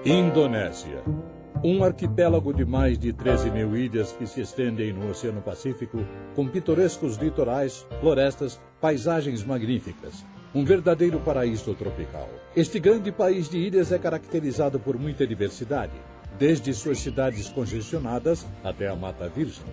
Indonésia. Um arquipélago de mais de 13 mil ilhas que se estendem no Oceano Pacífico, com pitorescos litorais, florestas, paisagens magníficas. Um verdadeiro paraíso tropical. Este grande país de ilhas é caracterizado por muita diversidade, desde suas cidades congestionadas até a Mata Virgem.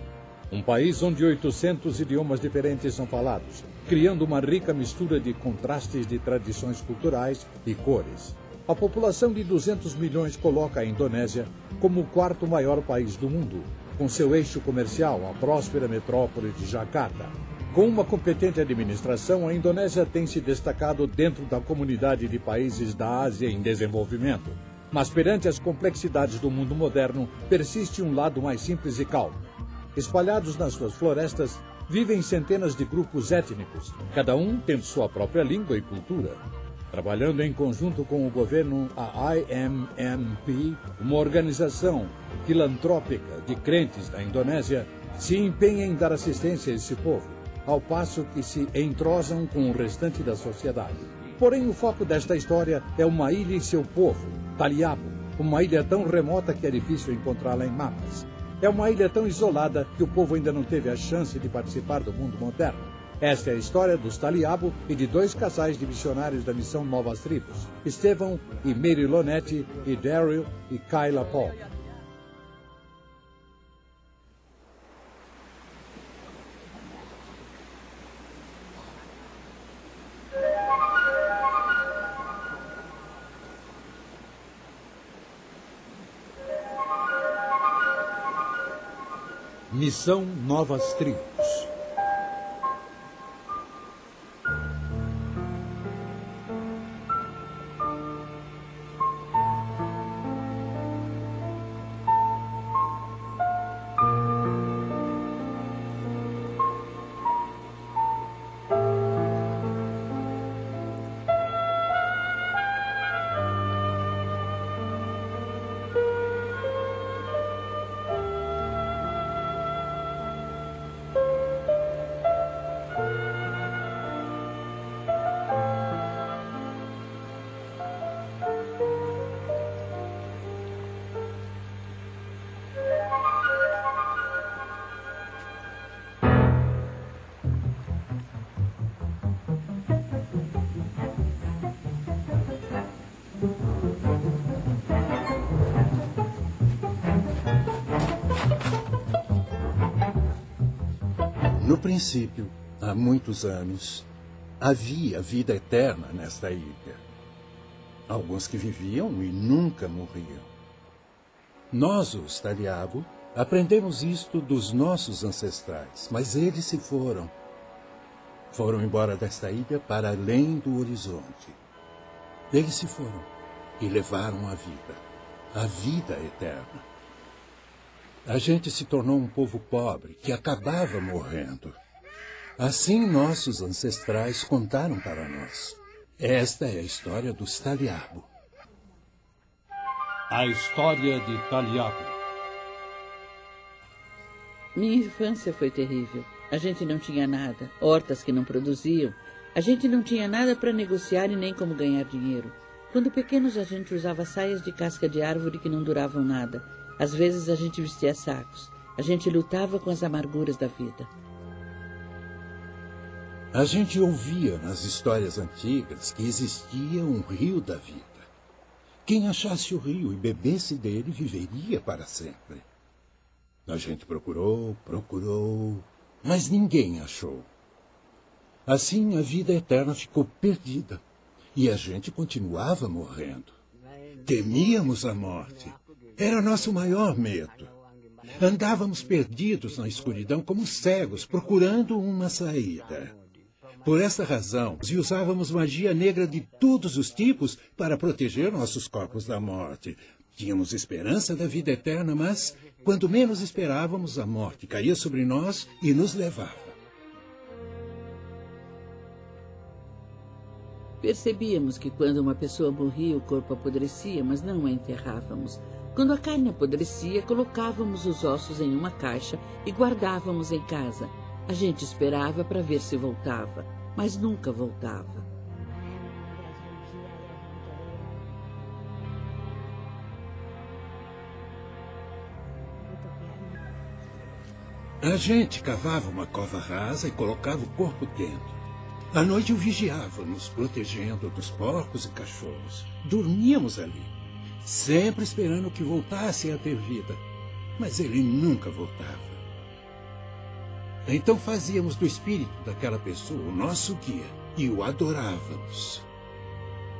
Um país onde 800 idiomas diferentes são falados, criando uma rica mistura de contrastes de tradições culturais e cores. A população de 200 milhões coloca a Indonésia como o quarto maior país do mundo, com seu eixo comercial, a próspera metrópole de Jakarta. Com uma competente administração, a Indonésia tem se destacado dentro da comunidade de países da Ásia em desenvolvimento. Mas perante as complexidades do mundo moderno, persiste um lado mais simples e calmo. Espalhados nas suas florestas, vivem centenas de grupos étnicos, cada um tendo sua própria língua e cultura. Trabalhando em conjunto com o governo, a IMMP, uma organização filantrópica de crentes da Indonésia, se empenha em dar assistência a esse povo, ao passo que se entrosam com o restante da sociedade. Porém, o foco desta história é uma ilha e seu povo, Taliabo, uma ilha tão remota que é difícil encontrá-la em mapas. É uma ilha tão isolada que o povo ainda não teve a chance de participar do mundo moderno. Esta é a história dos Taliabo e de dois casais de missionários da missão Novas Tribos, Estevão e Mary Lonete, e Daryl e Kyla Paul. Missão Novas Tribos. No princípio, há muitos anos, havia vida eterna nesta ilha. Alguns que viviam e nunca morriam. Nós, os Taliabo, aprendemos isto dos nossos ancestrais, mas eles se foram. Foram embora desta ilha para além do horizonte. Eles se foram e levaram a vida eterna. A gente se tornou um povo pobre que acabava morrendo. Assim nossos ancestrais contaram para nós. Esta é a história dos Taliabo. A história de Taliabo. Minha infância foi terrível. A gente não tinha nada, hortas que não produziam. A gente não tinha nada para negociar e nem como ganhar dinheiro. Quando pequenos, a gente usava saias de casca de árvore que não duravam nada. Às vezes a gente vestia sacos. A gente lutava com as amarguras da vida. A gente ouvia nas histórias antigas que existia um rio da vida. Quem achasse o rio e bebesse dele viveria para sempre. A gente procurou, mas ninguém achou. Assim a vida eterna ficou perdida e a gente continuava morrendo. Temíamos a morte. Era nosso maior medo. Andávamos perdidos na escuridão como cegos, procurando uma saída. Por essa razão, usávamos magia negra de todos os tipos para proteger nossos corpos da morte. Tínhamos esperança da vida eterna, mas, quando menos esperávamos, a morte caía sobre nós e nos levava. Percebíamos que quando uma pessoa morria, o corpo apodrecia, mas não a enterrávamos. Quando a carne apodrecia, colocávamos os ossos em uma caixa e guardávamos em casa. A gente esperava para ver se voltava, mas nunca voltava. A gente cavava uma cova rasa e colocava o corpo dentro. À noite o vigiávamos, protegendo dos porcos e cachorros. Dormíamos ali, sempre esperando que voltasse a ter vida. Mas ele nunca voltava. Então fazíamos do espírito daquela pessoa o nosso guia e o adorávamos.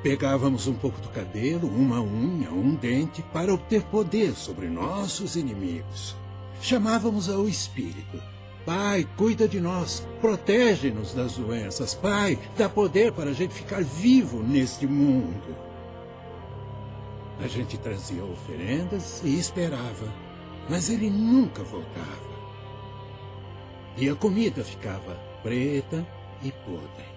Pegávamos um pouco do cabelo, uma unha, um dente, para obter poder sobre nossos inimigos. Chamávamos ao espírito. Pai, cuida de nós, protege-nos das doenças. Pai, dá poder para a gente ficar vivo neste mundo. A gente trazia oferendas e esperava, mas ele nunca voltava. E a comida ficava preta e podre.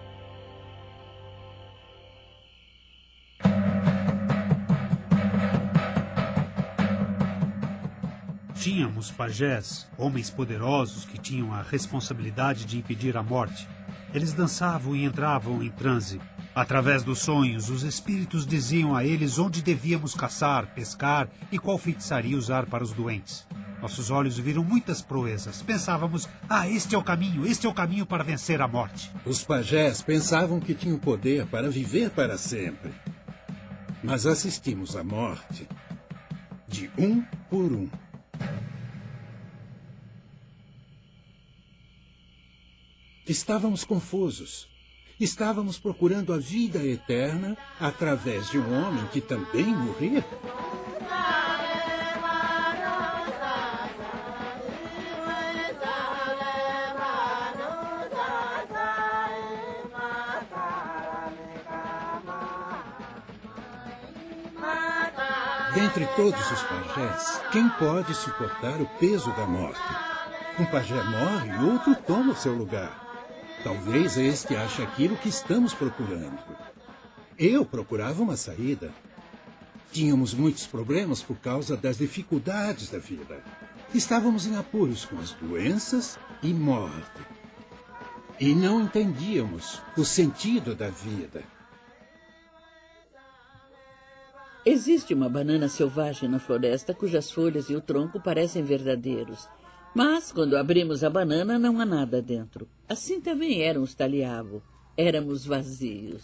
Tínhamos pajés, homens poderosos que tinham a responsabilidade de impedir a morte. Eles dançavam e entravam em transe. Através dos sonhos, os espíritos diziam a eles onde devíamos caçar, pescar e qual feitiçaria usar para os doentes. Nossos olhos viram muitas proezas. Pensávamos, este é o caminho para vencer a morte. Os pajés pensavam que tinham poder para viver para sempre. Mas assistimos à morte de um por um. Estávamos confusos. Estávamos procurando a vida eterna através de um homem que também morria. Dentre todos os pajés, quem pode suportar o peso da morte? Um pajé morre e outro toma o seu lugar. Talvez este ache aquilo que estamos procurando. Eu procurava uma saída. Tínhamos muitos problemas por causa das dificuldades da vida. Estávamos em apuros com as doenças e morte. E não entendíamos o sentido da vida. Existe uma banana selvagem na floresta cujas folhas e o tronco parecem verdadeiros. Mas, quando abrimos a banana, não há nada dentro. Assim também eram os Taliabo. Éramos vazios.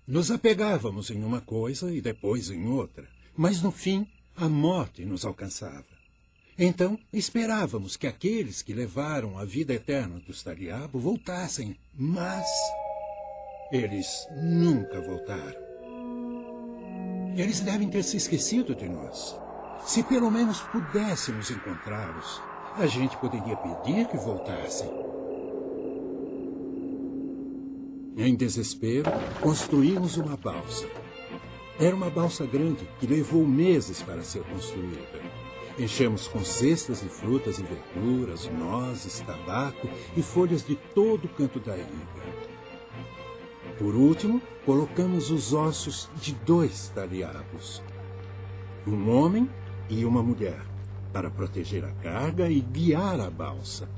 Nos apegávamos em uma coisa e depois em outra. Mas, no fim, a morte nos alcançava. Então, esperávamos que aqueles que levaram a vida eterna dos Taliabo voltassem. Mas eles nunca voltaram. Eles devem ter se esquecido de nós. Se pelo menos pudéssemos encontrá-los, a gente poderia pedir que voltassem. Em desespero, construímos uma balsa. Era uma balsa grande que levou meses para ser construída. Enchemos com cestas de frutas e verduras, nozes, tabaco e folhas de todo o canto da ilha. Por último, colocamos os ossos de 2 Taliabos, um homem e uma mulher, para proteger a carga e guiar a balsa.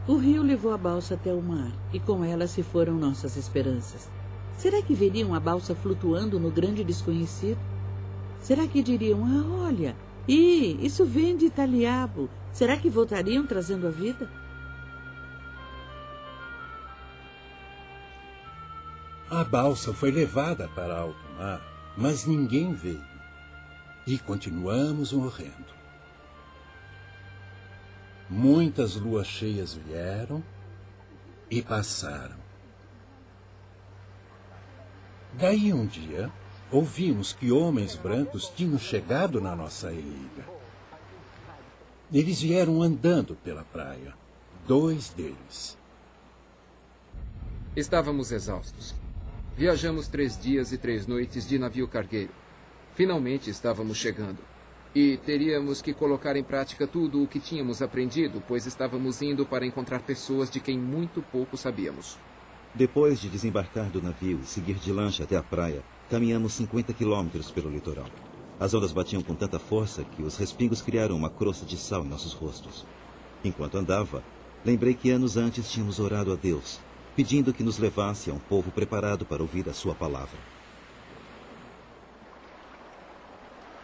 O rio levou a balsa até o mar, e com ela se foram nossas esperanças. Será que veriam a balsa flutuando no grande desconhecido? Será que diriam, olha, isso vem de Taliabo. Será que voltariam trazendo a vida? A balsa foi levada para alto mar, mas ninguém veio. E continuamos morrendo. Muitas luas cheias vieram e passaram. Daí um dia, ouvimos que homens brancos tinham chegado na nossa ilha. Eles vieram andando pela praia, 2 deles. Estávamos exaustos. Viajamos 3 dias e 3 noites de navio cargueiro. Finalmente estávamos chegando. E teríamos que colocar em prática tudo o que tínhamos aprendido, pois estávamos indo para encontrar pessoas de quem muito pouco sabíamos. Depois de desembarcar do navio e seguir de lancha até a praia, caminhamos 50 quilômetros pelo litoral. As ondas batiam com tanta força que os respingos criaram uma crosta de sal em nossos rostos. Enquanto andava, lembrei que anos antes tínhamos orado a Deus, pedindo que nos levasse a um povo preparado para ouvir a sua palavra.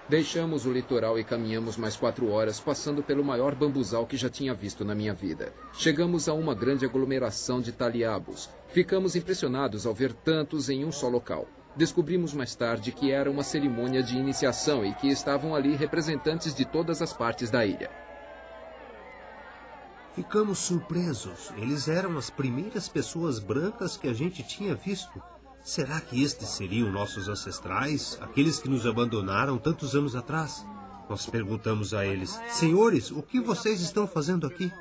Deixamos o litoral e caminhamos mais 4 horas, passando pelo maior bambuzal que já tinha visto na minha vida. Chegamos a uma grande aglomeração de taliabos. Ficamos impressionados ao ver tantos em um só local. Descobrimos mais tarde que era uma cerimônia de iniciação e que estavam ali representantes de todas as partes da ilha. Ficamos surpresos. Eles eram as primeiras pessoas brancas que a gente tinha visto. Será que estes seriam nossos ancestrais, aqueles que nos abandonaram tantos anos atrás? Nós perguntamos a eles: senhores, o que vocês estão fazendo aqui?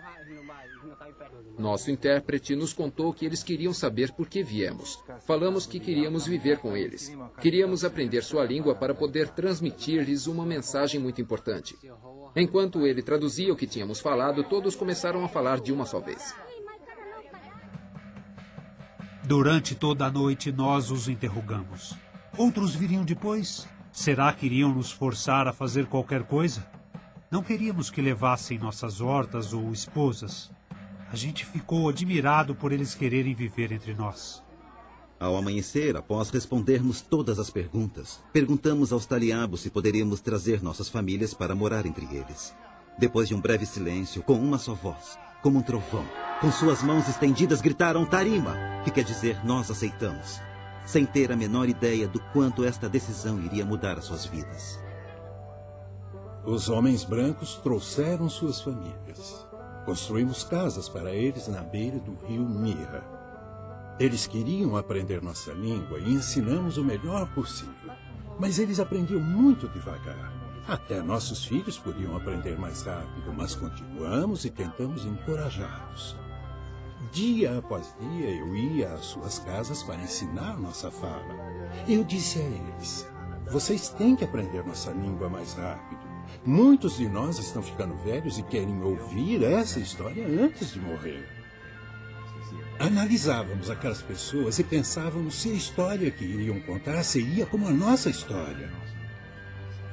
Nosso intérprete nos contou que eles queriam saber por que viemos. Falamos que queríamos viver com eles. Queríamos aprender sua língua para poder transmitir-lhes uma mensagem muito importante. Enquanto ele traduzia o que tínhamos falado, todos começaram a falar de uma só vez. Durante toda a noite, nós os interrogamos. Outros viriam depois? Será que iriam nos forçar a fazer qualquer coisa? Não queríamos que levassem nossas hortas ou esposas. A gente ficou admirado por eles quererem viver entre nós. Ao amanhecer, após respondermos todas as perguntas, perguntamos aos taliabos se poderíamos trazer nossas famílias para morar entre eles. Depois de um breve silêncio, com uma só voz, como um trovão, com suas mãos estendidas, gritaram Tarima, que quer dizer nós aceitamos, sem ter a menor ideia do quanto esta decisão iria mudar as suas vidas. Os homens brancos trouxeram suas famílias. Construímos casas para eles na beira do rio Mira. Eles queriam aprender nossa língua e ensinamos o melhor possível. Mas eles aprendiam muito devagar. Até nossos filhos podiam aprender mais rápido, mas continuamos e tentamos encorajá-los. Dia após dia eu ia às suas casas para ensinar nossa fala. Eu disse a eles: vocês têm que aprender nossa língua mais rápido. Muitos de nós estão ficando velhos e querem ouvir essa história antes de morrer. Analisávamos aquelas pessoas e pensávamos se a história que iriam contar seria como a nossa história.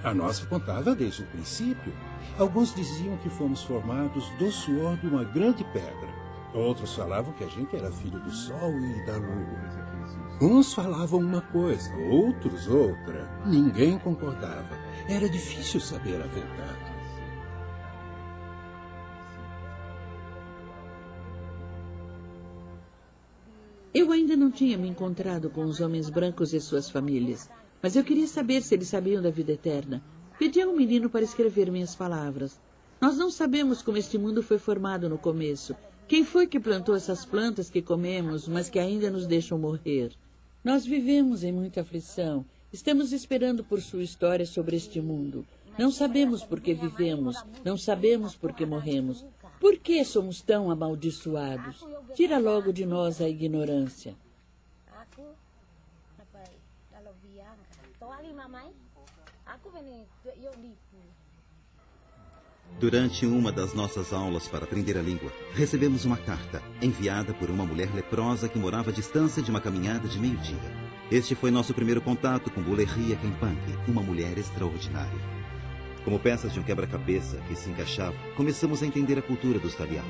A nossa contava desde o princípio. Alguns diziam que fomos formados do suor de uma grande pedra. Outros falavam que a gente era filho do sol e da lua. Uns falavam uma coisa, outros outra. Ninguém concordava. Era difícil saber a verdade. Eu ainda não tinha me encontrado com os homens brancos e suas famílias, mas eu queria saber se eles sabiam da vida eterna. Pedi a um menino para escrever minhas palavras. Nós não sabemos como este mundo foi formado no começo. Quem foi que plantou essas plantas que comemos, mas que ainda nos deixam morrer? Nós vivemos em muita aflição. Estamos esperando por sua história sobre este mundo. Não sabemos por que vivemos, não sabemos por que morremos. Por que somos tão amaldiçoados? Tira logo de nós a ignorância. Durante uma das nossas aulas para aprender a língua, recebemos uma carta enviada por uma mulher leprosa que morava à distância de uma caminhada de meio-dia. Este foi nosso primeiro contato com Bulerria Kempang, uma mulher extraordinária. Como peças de um quebra-cabeça que se encaixavam, começamos a entender a cultura dos taliabo.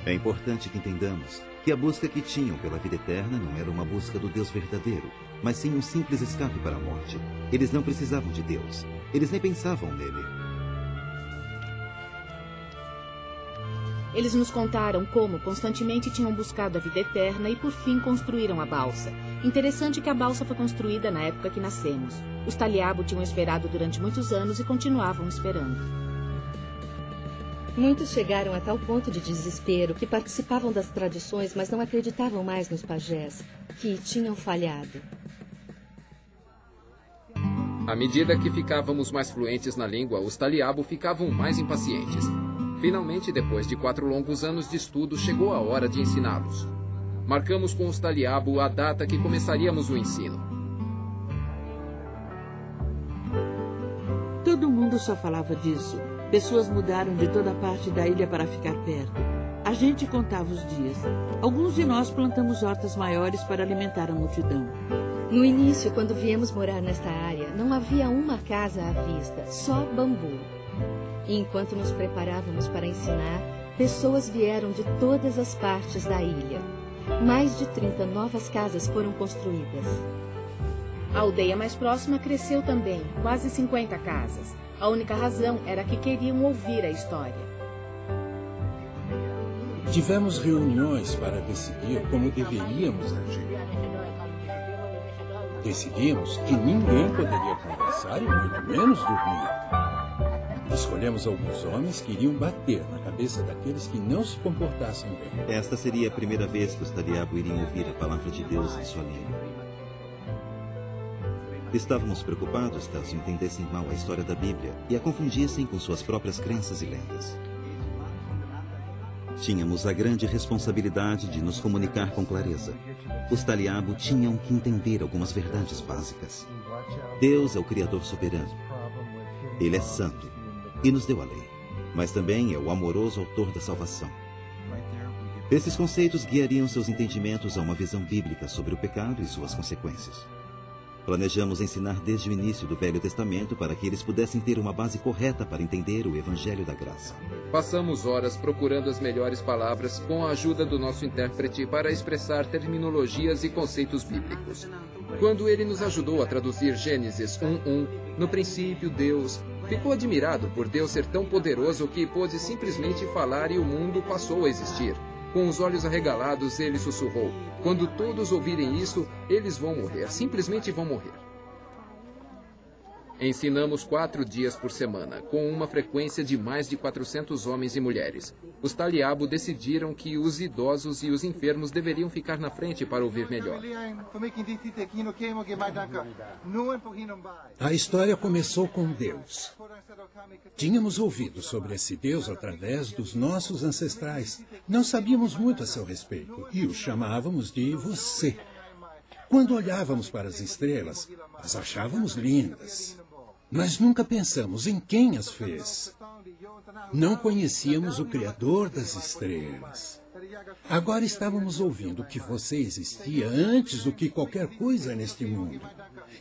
É importante que entendamos que a busca que tinham pela vida eterna não era uma busca do Deus verdadeiro, mas sim um simples escape para a morte. Eles não precisavam de Deus. Eles nem pensavam nele. Eles nos contaram como constantemente tinham buscado a vida eterna e por fim construíram a balsa. Interessante que a balsa foi construída na época que nascemos. Os taliabo tinham esperado durante muitos anos e continuavam esperando. Muitos chegaram a tal ponto de desespero que participavam das tradições, mas não acreditavam mais nos pajés, que tinham falhado. À medida que ficávamos mais fluentes na língua, os taliabo ficavam mais impacientes. Finalmente, depois de 4 longos anos de estudo, chegou a hora de ensiná-los. Marcamos com os taliabo a data que começaríamos o ensino. Todo mundo só falava disso. Pessoas mudaram de toda parte da ilha para ficar perto. A gente contava os dias. Alguns de nós plantamos hortas maiores para alimentar a multidão. No início, quando viemos morar nesta área, não havia uma casa à vista, só bambu. E enquanto nos preparávamos para ensinar, pessoas vieram de todas as partes da ilha. Mais de 30 novas casas foram construídas. A aldeia mais próxima cresceu também, quase 50 casas. A única razão era que queriam ouvir a história. Tivemos reuniões para decidir como deveríamos agir. Decidimos que ninguém poderia conversar e muito menos dormir. Escolhemos alguns homens que iriam bater na cabeça daqueles que não se comportassem bem. Esta seria a primeira vez que os Taliabo iriam ouvir a palavra de Deus em sua língua. Estávamos preocupados caso entendessem mal a história da Bíblia e a confundissem com suas próprias crenças e lendas. Tínhamos a grande responsabilidade de nos comunicar com clareza. Os Taliabo tinham que entender algumas verdades básicas. Deus é o Criador soberano. Ele é santo e nos deu a lei, mas também é o amoroso autor da salvação. Esses conceitos guiariam seus entendimentos a uma visão bíblica sobre o pecado e suas consequências. Planejamos ensinar desde o início do Velho Testamento para que eles pudessem ter uma base correta para entender o Evangelho da Graça. Passamos horas procurando as melhores palavras com a ajuda do nosso intérprete para expressar terminologias e conceitos bíblicos. Quando ele nos ajudou a traduzir Gênesis 1:1, no princípio Deus, ficou admirado por Deus ser tão poderoso que pôde simplesmente falar e o mundo passou a existir. Com os olhos arregalados, ele sussurrou: quando todos ouvirem isso, eles vão morrer, simplesmente vão morrer. Ensinamos 4 dias por semana, com uma frequência de mais de 400 homens e mulheres. Os Taliabo decidiram que os idosos e os enfermos deveriam ficar na frente para ouvir melhor. A história começou com Deus. Tínhamos ouvido sobre esse Deus através dos nossos ancestrais. Não sabíamos muito a seu respeito e o chamávamos de você. Quando olhávamos para as estrelas, as achávamos lindas. Mas nunca pensamos em quem as fez. Não conhecíamos o Criador das estrelas. Agora estávamos ouvindo que você existia antes do que qualquer coisa neste mundo.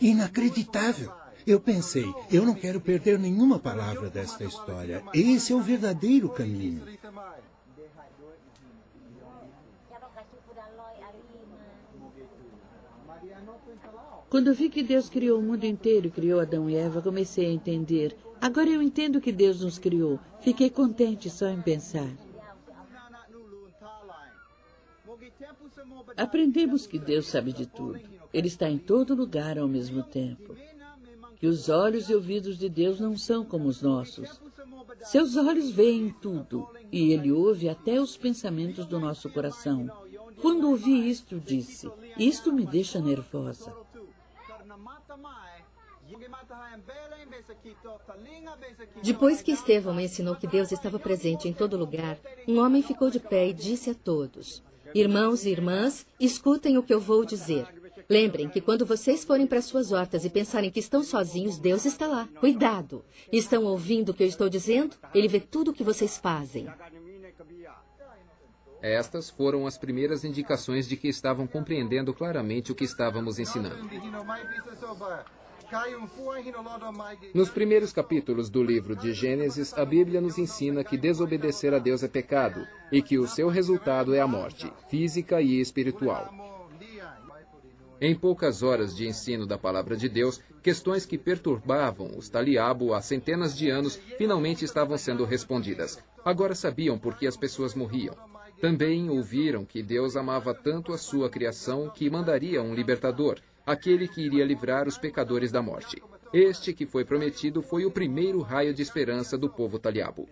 Inacreditável! Eu pensei, eu não quero perder nenhuma palavra desta história. Esse é o verdadeiro caminho. Quando vi que Deus criou o mundo inteiro e criou Adão e Eva, comecei a entender. Agora eu entendo que Deus nos criou. Fiquei contente só em pensar. Aprendemos que Deus sabe de tudo. Ele está em todo lugar ao mesmo tempo. Que os olhos e ouvidos de Deus não são como os nossos. Seus olhos veem tudo e Ele ouve até os pensamentos do nosso coração. Quando ouvi isto, disse: isto me deixa nervosa. Depois que Estevão ensinou que Deus estava presente em todo lugar, um homem ficou de pé e disse a todos: irmãos e irmãs, escutem o que eu vou dizer. Lembrem que quando vocês forem para suas hortas e pensarem que estão sozinhos, Deus está lá. Cuidado! Estão ouvindo o que eu estou dizendo? Ele vê tudo o que vocês fazem. Estas foram as primeiras indicações de que estavam compreendendo claramente o que estávamos ensinando. Nos primeiros capítulos do livro de Gênesis, a Bíblia nos ensina que desobedecer a Deus é pecado e que o seu resultado é a morte, física e espiritual. Em poucas horas de ensino da palavra de Deus, questões que perturbavam os Taliabo há centenas de anos finalmente estavam sendo respondidas. Agora sabiam por que as pessoas morriam. Também ouviram que Deus amava tanto a sua criação que mandaria um libertador, aquele que iria livrar os pecadores da morte. Este que foi prometido foi o primeiro raio de esperança do povo Taliabo.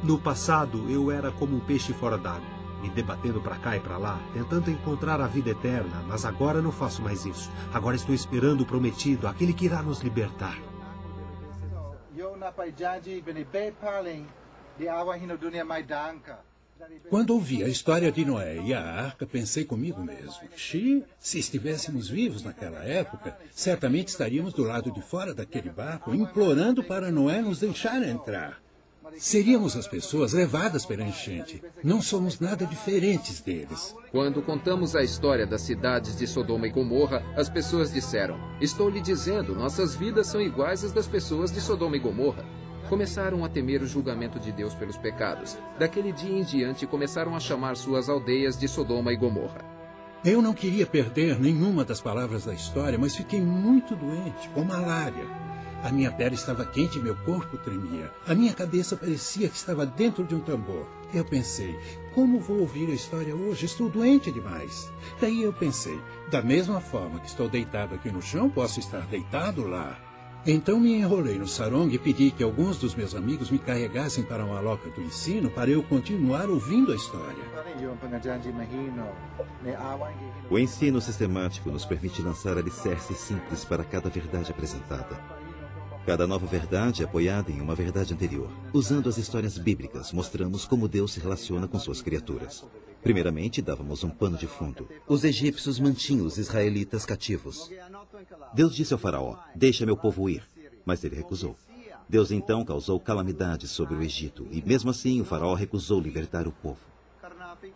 No passado, eu era como um peixe fora d'água, me debatendo para cá e para lá, tentando encontrar a vida eterna, mas agora não faço mais isso. Agora estou esperando o prometido, aquele que irá nos libertar. Quando ouvi a história de Noé e a arca, pensei comigo mesmo: se estivéssemos vivos naquela época, certamente estaríamos do lado de fora daquele barco, implorando para Noé nos deixar entrar. Seríamos as pessoas levadas pela enchente. Não somos nada diferentes deles. Quando contamos a história das cidades de Sodoma e Gomorra, as pessoas disseram: estou lhe dizendo, nossas vidas são iguais às das pessoas de Sodoma e Gomorra. Começaram a temer o julgamento de Deus pelos pecados. Daquele dia em diante, começaram a chamar suas aldeias de Sodoma e Gomorra. Eu não queria perder nenhuma das palavras da história, mas fiquei muito doente, com malária. A minha pele estava quente e meu corpo tremia. A minha cabeça parecia que estava dentro de um tambor. Eu pensei, como vou ouvir a história hoje? Estou doente demais. Daí eu pensei, da mesma forma que estou deitado aqui no chão, posso estar deitado lá. Então me enrolei no sarong e pedi que alguns dos meus amigos me carregassem para uma loca do ensino para eu continuar ouvindo a história. O ensino sistemático nos permite lançar alicerces simples para cada verdade apresentada. Cada nova verdade é apoiada em uma verdade anterior. Usando as histórias bíblicas, mostramos como Deus se relaciona com suas criaturas. Primeiramente, dávamos um pano de fundo. Os egípcios mantinham os israelitas cativos. Deus disse ao faraó, deixa meu povo ir. Mas ele recusou. Deus então causou calamidades sobre o Egito, e mesmo assim o faraó recusou libertar o povo.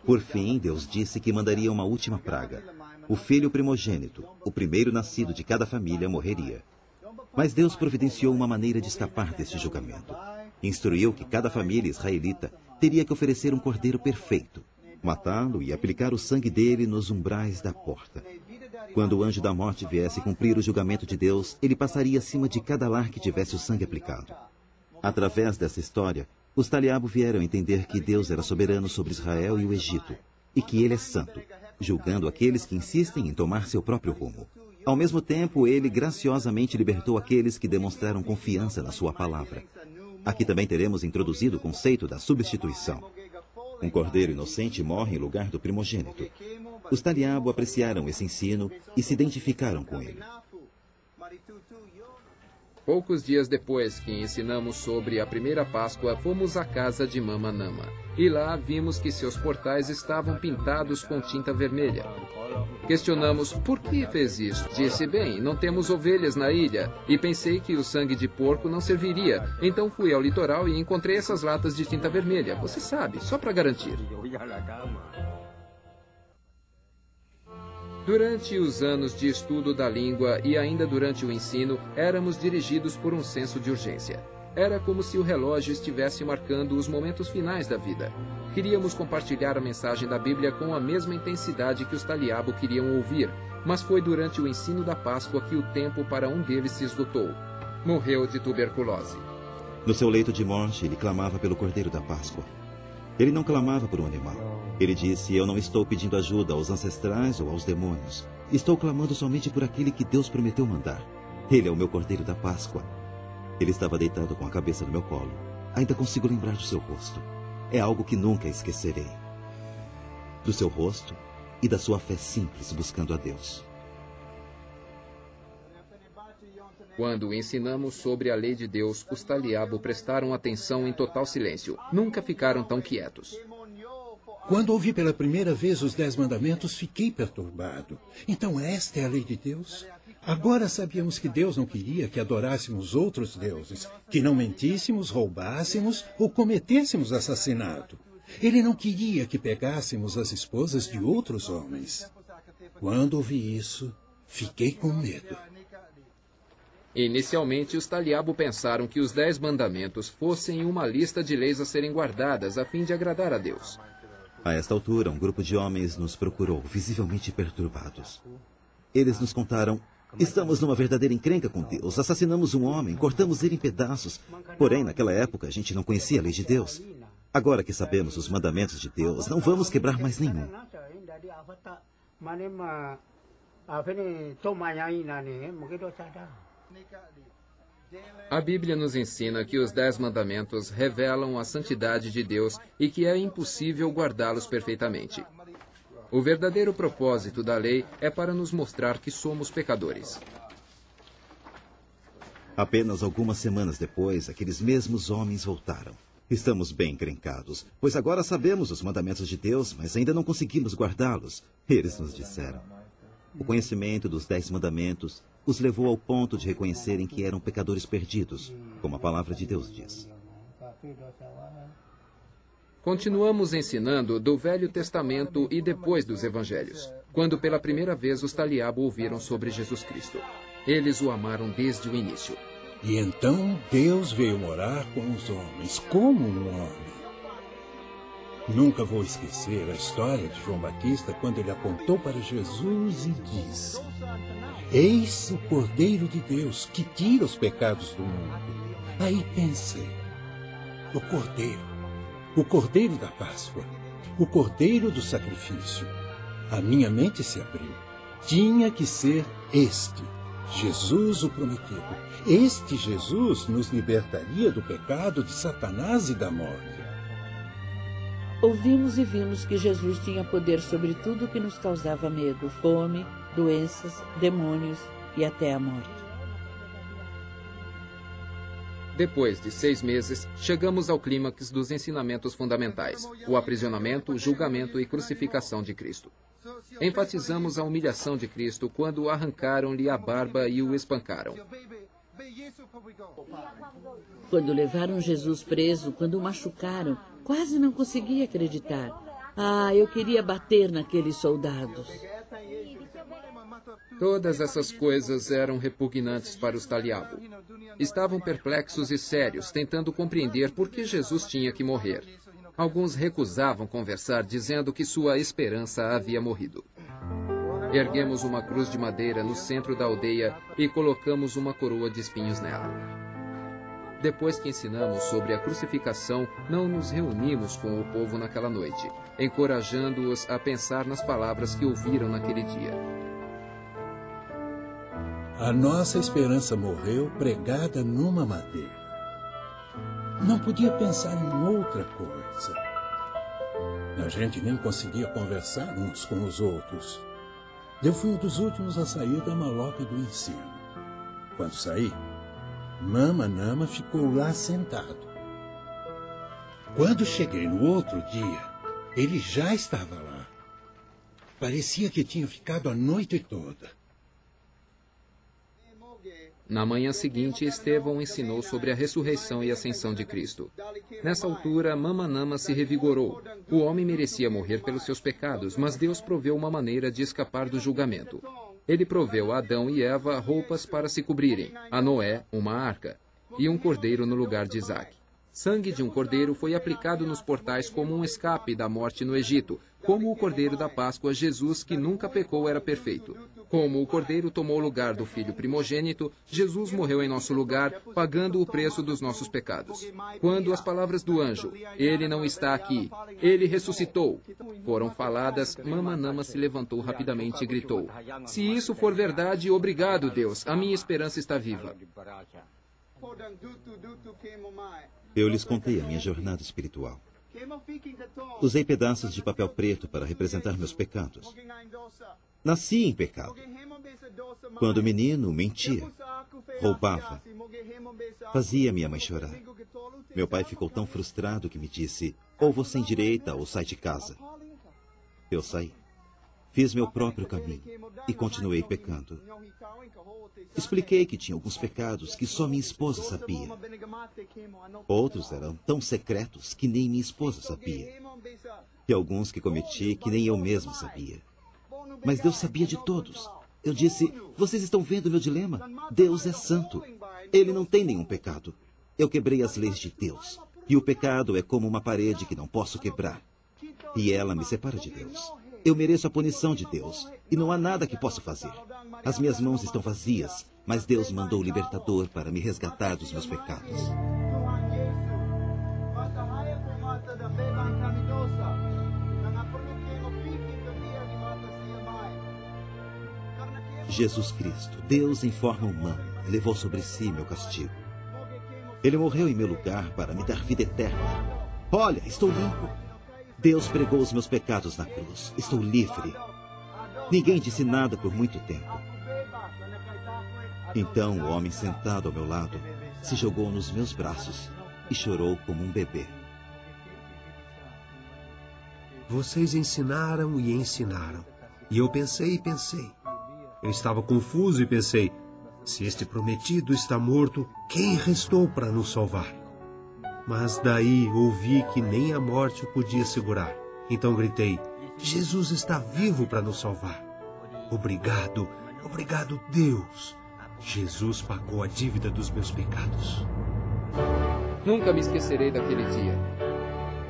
Por fim, Deus disse que mandaria uma última praga. O filho primogênito, o primeiro nascido de cada família, morreria. Mas Deus providenciou uma maneira de escapar deste julgamento. Instruiu que cada família israelita teria que oferecer um cordeiro perfeito, matá-lo e aplicar o sangue dele nos umbrais da porta. Quando o anjo da morte viesse cumprir o julgamento de Deus, ele passaria acima de cada lar que tivesse o sangue aplicado. Através dessa história, os Taliabo vieram entender que Deus era soberano sobre Israel e o Egito, e que ele é santo, julgando aqueles que insistem em tomar seu próprio rumo. Ao mesmo tempo, ele graciosamente libertou aqueles que demonstraram confiança na sua palavra. Aqui também teremos introduzido o conceito da substituição. Um cordeiro inocente morre em lugar do primogênito. Os Taliabo apreciaram esse ensino e se identificaram com ele. Poucos dias depois que ensinamos sobre a primeira Páscoa, fomos à casa de Mama Nama. E lá vimos que seus portais estavam pintados com tinta vermelha. Questionamos por que fez isso. Disse, bem, não temos ovelhas na ilha. E pensei que o sangue de porco não serviria. Então fui ao litoral e encontrei essas latas de tinta vermelha. Você sabe, só para garantir. Durante os anos de estudo da língua e ainda durante o ensino, éramos dirigidos por um senso de urgência. Era como se o relógio estivesse marcando os momentos finais da vida. Queríamos compartilhar a mensagem da Bíblia com a mesma intensidade que os Taliabo queriam ouvir, mas foi durante o ensino da Páscoa que o tempo para um deles se esgotou. Morreu de tuberculose. No seu leito de morte, ele clamava pelo Cordeiro da Páscoa. Ele não clamava por um animal. Ele disse, eu não estou pedindo ajuda aos ancestrais ou aos demônios. Estou clamando somente por aquele que Deus prometeu mandar. Ele é o meu Cordeiro da Páscoa. Ele estava deitado com a cabeça no meu colo. Ainda consigo lembrar do seu rosto. É algo que nunca esquecerei. Do seu rosto e da sua fé simples buscando a Deus. Quando ensinamos sobre a lei de Deus, os Taliabo prestaram atenção em total silêncio. Nunca ficaram tão quietos. Quando ouvi pela primeira vez os 10 mandamentos, fiquei perturbado. Então esta é a lei de Deus? Agora sabíamos que Deus não queria que adorássemos outros deuses, que não mentíssemos, roubássemos ou cometêssemos assassinato. Ele não queria que pegássemos as esposas de outros homens. Quando ouvi isso, fiquei com medo. Inicialmente, os Taliabo pensaram que os 10 mandamentos fossem uma lista de leis a serem guardadas a fim de agradar a Deus. A esta altura, um grupo de homens nos procurou, visivelmente perturbados. Eles nos contaram, estamos numa verdadeira encrenca com Deus, assassinamos um homem, cortamos ele em pedaços. Porém, naquela época, a gente não conhecia a lei de Deus. Agora que sabemos os mandamentos de Deus, não vamos quebrar mais nenhum. A Bíblia nos ensina que os 10 mandamentos revelam a santidade de Deus e que é impossível guardá-los perfeitamente. O verdadeiro propósito da lei é para nos mostrar que somos pecadores. Apenas algumas semanas depois, aqueles mesmos homens voltaram. Estamos bem encrencados, pois agora sabemos os mandamentos de Deus, mas ainda não conseguimos guardá-los. Eles nos disseram. O conhecimento dos 10 mandamentos os levou ao ponto de reconhecerem que eram pecadores perdidos, como a palavra de Deus diz. Continuamos ensinando do Velho Testamento e depois dos Evangelhos, quando pela primeira vez os Taliabo ouviram sobre Jesus Cristo. Eles o amaram desde o início. E então Deus veio morar com os homens, como um homem. Nunca vou esquecer a história de João Batista quando ele apontou para Jesus e disse: Eis o Cordeiro de Deus que tira os pecados do mundo. Aí pensei, o Cordeiro da Páscoa, o Cordeiro do sacrifício. A minha mente se abriu. Tinha que ser este, Jesus o prometido. Este Jesus nos libertaria do pecado de Satanás e da morte. Ouvimos e vimos que Jesus tinha poder sobre tudo o que nos causava medo, fome, doenças, demônios e até a morte. Depois de 6 meses, chegamos ao clímax dos ensinamentos fundamentais: o aprisionamento, julgamento e crucificação de Cristo. Enfatizamos a humilhação de Cristo quando arrancaram-lhe a barba e o espancaram. Quando levaram Jesus preso, quando o machucaram, quase não conseguia acreditar. Eu queria bater naqueles soldados. Todas essas coisas eram repugnantes para os Taliabo. Estavam perplexos e sérios, tentando compreender por que Jesus tinha que morrer. Alguns recusavam conversar, dizendo que sua esperança havia morrido. Erguemos uma cruz de madeira no centro da aldeia e colocamos uma coroa de espinhos nela. Depois que ensinamos sobre a crucificação, não nos reunimos com o povo naquela noite, encorajando-os a pensar nas palavras que ouviram naquele dia. A nossa esperança morreu pregada numa madeira. Não podia pensar em outra coisa. A gente nem conseguia conversar uns com os outros. Eu fui um dos últimos a sair da maloca do ensino. Quando saí, Mama Nama ficou lá sentado. Quando cheguei no outro dia, ele já estava lá. Parecia que tinha ficado a noite toda. Na manhã seguinte, Estevão ensinou sobre a ressurreição e ascensão de Cristo. Nessa altura, Mama Nama se revigorou. O homem merecia morrer pelos seus pecados, mas Deus proveu uma maneira de escapar do julgamento. Ele proveu a Adão e Eva roupas para se cobrirem, a Noé uma arca, e um cordeiro no lugar de Isaque. Sangue de um cordeiro foi aplicado nos portais como um escape da morte no Egito. Como o cordeiro da Páscoa, Jesus, que nunca pecou, era perfeito. Como o cordeiro tomou o lugar do filho primogênito, Jesus morreu em nosso lugar, pagando o preço dos nossos pecados. Quando as palavras do anjo, ele não está aqui, ele ressuscitou, foram faladas, Mama Nama se levantou rapidamente e gritou: Se isso for verdade, obrigado, Deus, a minha esperança está viva. Eu lhes contei a minha jornada espiritual. Usei pedaços de papel preto para representar meus pecados. Nasci em pecado. Quando menino, mentia, roubava, fazia minha mãe chorar. Meu pai ficou tão frustrado que me disse: ou você endireita ou sai de casa. Eu saí. Fiz meu próprio caminho e continuei pecando. Expliquei que tinha alguns pecados que só minha esposa sabia. Outros eram tão secretos que nem minha esposa sabia. E alguns que cometi que nem eu mesmo sabia. Mas Deus sabia de todos. Eu disse: vocês estão vendo meu dilema? Deus é santo. Ele não tem nenhum pecado. Eu quebrei as leis de Deus. E o pecado é como uma parede que não posso quebrar. E ela me separa de Deus. Eu mereço a punição de Deus, e não há nada que possa fazer. As minhas mãos estão vazias, mas Deus mandou o libertador para me resgatar dos meus pecados. Jesus Cristo, Deus em forma humana, levou sobre si meu castigo. Ele morreu em meu lugar para me dar vida eterna. Olha, estou limpo. Deus pregou os meus pecados na cruz. Estou livre. Ninguém disse nada por muito tempo. Então o homem sentado ao meu lado se jogou nos meus braços e chorou como um bebê. Vocês ensinaram e ensinaram. E eu pensei e pensei. Eu estava confuso e pensei: se este prometido está morto, quem restou para nos salvar? Mas daí ouvi que nem a morte o podia segurar. Então gritei: Jesus está vivo para nos salvar. Obrigado, obrigado, Deus. Jesus pagou a dívida dos meus pecados. Nunca me esquecerei daquele dia.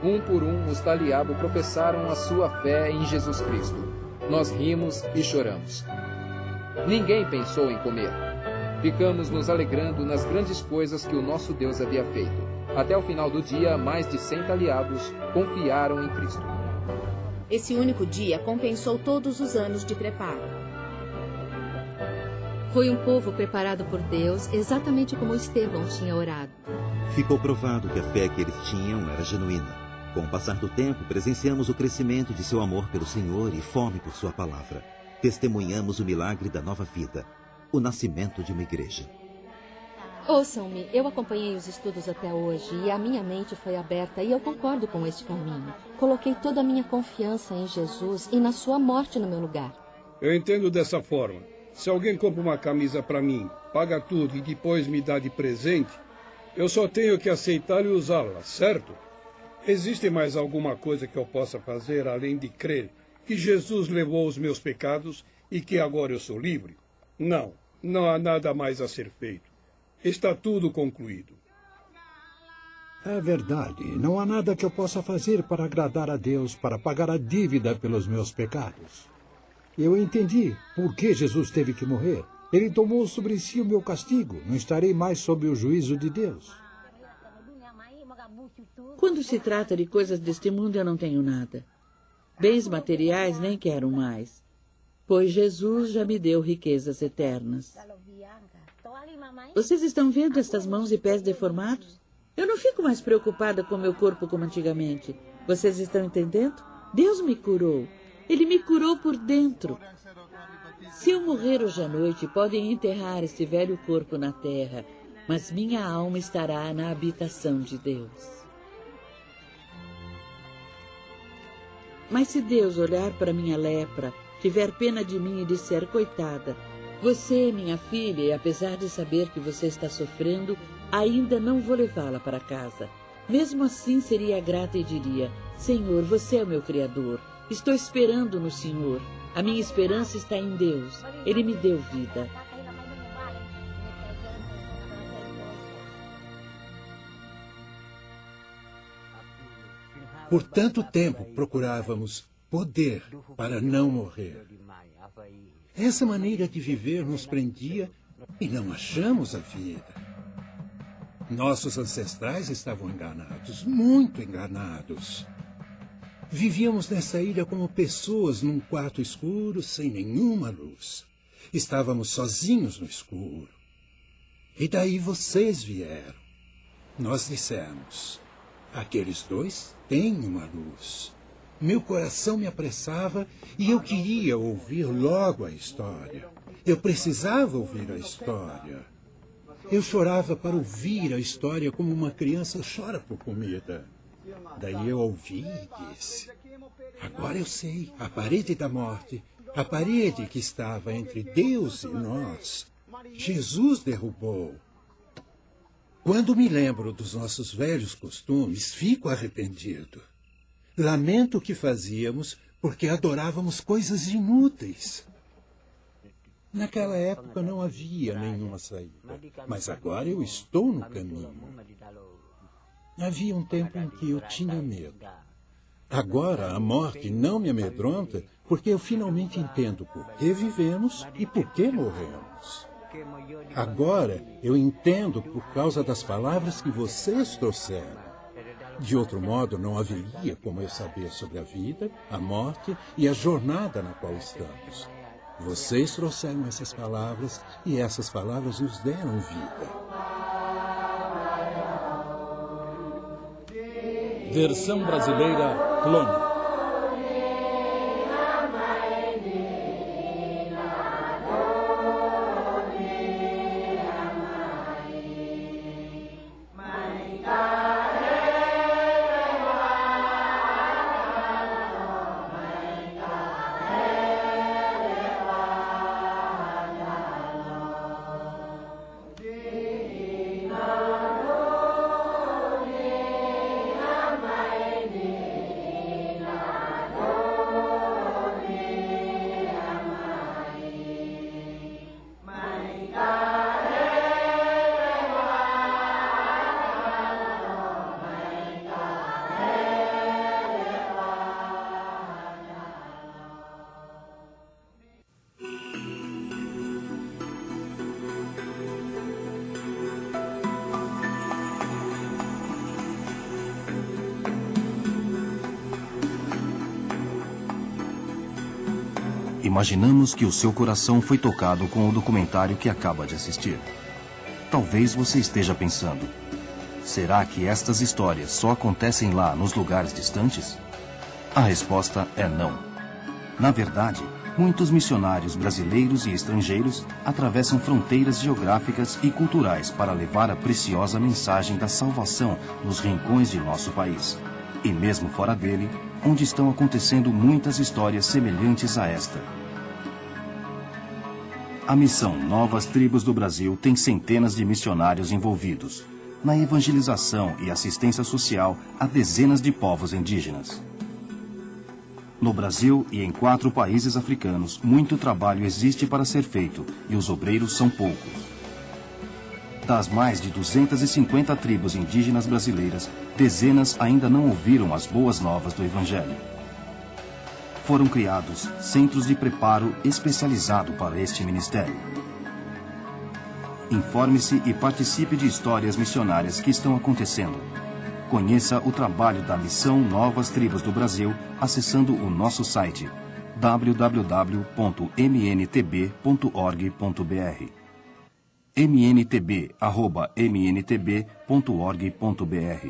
Um por um, os Taliabo professaram a sua fé em Jesus Cristo. Nós rimos e choramos. Ninguém pensou em comer. Ficamos nos alegrando nas grandes coisas que o nosso Deus havia feito. Até o final do dia, mais de 100 Taliabos confiaram em Cristo. Esse único dia compensou todos os anos de preparo. Foi um povo preparado por Deus, exatamente como Estevão tinha orado. Ficou provado que a fé que eles tinham era genuína. Com o passar do tempo, presenciamos o crescimento de seu amor pelo Senhor e fome por sua palavra. Testemunhamos o milagre da nova vida, o nascimento de uma igreja. Ouçam-me, eu acompanhei os estudos até hoje e a minha mente foi aberta e eu concordo com este caminho. Coloquei toda a minha confiança em Jesus e na sua morte no meu lugar. Eu entendo dessa forma. Se alguém compra uma camisa para mim, paga tudo e depois me dá de presente, eu só tenho que aceitar e usá-la, certo? Existe mais alguma coisa que eu possa fazer além de crer que Jesus levou os meus pecados e que agora eu sou livre? Não, não há nada mais a ser feito. Está tudo concluído. É verdade. Não há nada que eu possa fazer para agradar a Deus, para pagar a dívida pelos meus pecados. Eu entendi por que Jesus teve que morrer. Ele tomou sobre si o meu castigo. Não estarei mais sob o juízo de Deus. Quando se trata de coisas deste mundo, eu não tenho nada. Bens materiais nem quero mais, pois Jesus já me deu riquezas eternas. Vocês estão vendo estas mãos e pés deformados? Eu não fico mais preocupada com meu corpo como antigamente. Vocês estão entendendo? Deus me curou. Ele me curou por dentro. Se eu morrer hoje à noite, podem enterrar este velho corpo na terra, mas minha alma estará na habitação de Deus. Mas se Deus olhar para minha lepra, tiver pena de mim e disser, coitada, você é minha filha e apesar de saber que você está sofrendo, ainda não vou levá-la para casa. Mesmo assim seria grata e diria, Senhor, você é o meu Criador, estou esperando no Senhor, a minha esperança está em Deus, Ele me deu vida. Por tanto tempo procurávamos poder para não morrer. Essa maneira de viver nos prendia e não achamos a vida. Nossos ancestrais estavam enganados, muito enganados. Vivíamos nessa ilha como pessoas num quarto escuro, sem nenhuma luz. Estávamos sozinhos no escuro. E daí vocês vieram. Nós dissemos, aqueles dois têm uma luz. Meu coração me apressava e eu queria ouvir logo a história. Eu precisava ouvir a história. Eu chorava para ouvir a história como uma criança chora por comida. Daí eu ouvi e disse, agora eu sei, a parede da morte, a parede que estava entre Deus e nós, Jesus derrubou. Quando me lembro dos nossos velhos costumes, fico arrependido. Lamento o que fazíamos porque adorávamos coisas inúteis. Naquela época não havia nenhuma saída, mas agora eu estou no caminho. Havia um tempo em que eu tinha medo. Agora a morte não me amedronta porque eu finalmente entendo por que vivemos e por que morremos. Agora eu entendo por causa das palavras que vocês trouxeram. De outro modo, não haveria como eu saber sobre a vida, a morte e a jornada na qual estamos. Vocês trouxeram essas palavras e essas palavras nos deram vida. Versão brasileira, Clone. Imaginamos que o seu coração foi tocado com o documentário que acaba de assistir. Talvez você esteja pensando: será que estas histórias só acontecem lá nos lugares distantes? A resposta é não. Na verdade, muitos missionários brasileiros e estrangeiros atravessam fronteiras geográficas e culturais para levar a preciosa mensagem da salvação nos rincões de nosso país. E mesmo fora dele, onde estão acontecendo muitas histórias semelhantes a esta. A missão Novas Tribos do Brasil tem centenas de missionários envolvidos na evangelização e assistência social a dezenas de povos indígenas. No Brasil e em 4 países africanos, muito trabalho existe para ser feito e os obreiros são poucos. Das mais de 250 tribos indígenas brasileiras, dezenas ainda não ouviram as boas novas do Evangelho. Foram criados centros de preparo especializado para este ministério. Informe-se e participe de histórias missionárias que estão acontecendo. Conheça o trabalho da Missão Novas Tribos do Brasil acessando o nosso site www.mntb.org.br mntb@mntb.org.br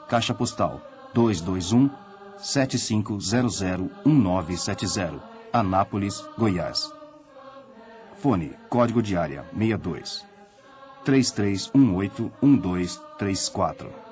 Caixa Postal 221 75001970, Anápolis, Goiás. Fone, código de área 62 33181234.